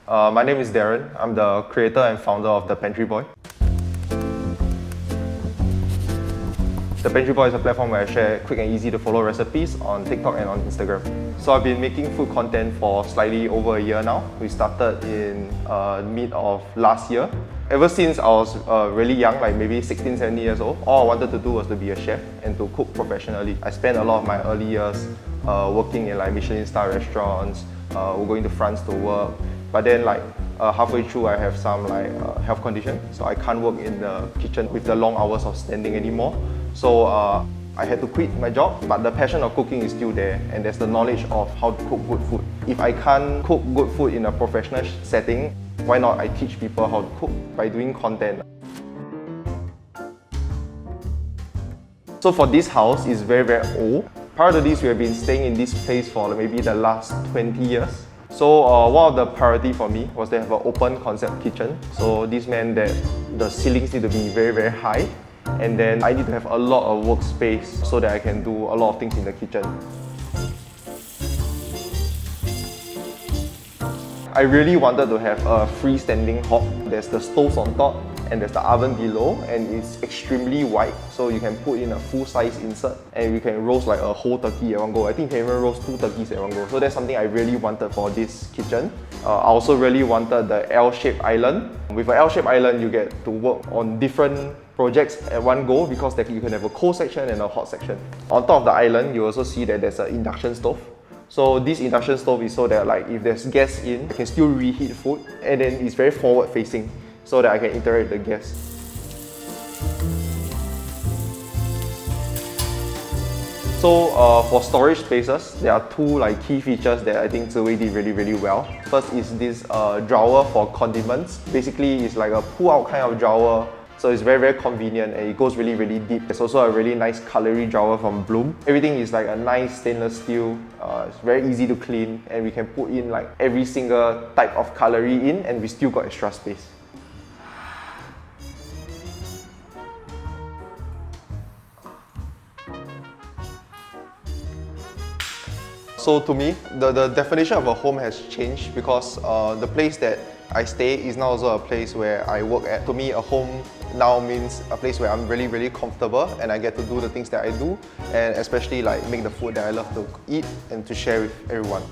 My name is Darren. I'm the creator and founder of the Pantry Boy. The Pantry Boy is a platform where I share quick and easy to follow recipes on TikTok and on Instagram. So I've been making food content for slightly over a year now. We started in mid of last year. Ever since I was really young, like maybe 16, 17 years old, all I wanted to do was to be a chef and to cook professionally. I spent a lot of my early years working in like Michelin-star restaurants, going to France to work. But then halfway through I have some health condition, so I can't work in the kitchen with the long hours of standing anymore. So I had to quit my job, but the passion of cooking is still there, and there's the knowledge of how to cook good food. If I can't cook good food in a professional setting, why not I teach people how to cook by doing content? So for this house, it's very, very old. Prior to this, we have been staying in this place for maybe the last 20 years. So one of the priority for me was to have an open concept kitchen. So this meant that the ceilings need to be very, very high. And then I need to have a lot of workspace so that I can do a lot of things in the kitchen. I really wanted to have a freestanding hob. There's the stoves on top and there's the oven below, and it's extremely wide, so you can put in a full-size insert and we can roast like a whole turkey at one go. I think you can even roast 2 turkeys at one go. So that's something I really wanted for this kitchen. I also really wanted the L-shaped island. With an L-shaped island, you get to work on different projects at one go because you can have a cold section and a hot section. On top of the island, you also see that there's an induction stove. So this induction stove is so that if there's guests in, I can still reheat food, and then it's very forward facing so that I can interact with the guests. So for storage spaces, there are 2 key features that I think Ziwei did really, really well. First is this drawer for condiments. Basically, it's like a pull-out kind of drawer. So it's very, very convenient and it goes really, really deep. There's also a really nice cutlery drawer from Bloom. Everything is like a nice stainless steel. It's very easy to clean, and we can put in every single type of cutlery in, and we still got extra space. So to me, the definition of a home has changed because the place that I stay is now also a place where I work at. To me, a home now means a place where I'm really, really comfortable and I get to do the things that I do, and especially make the food that I love to eat and to share with everyone.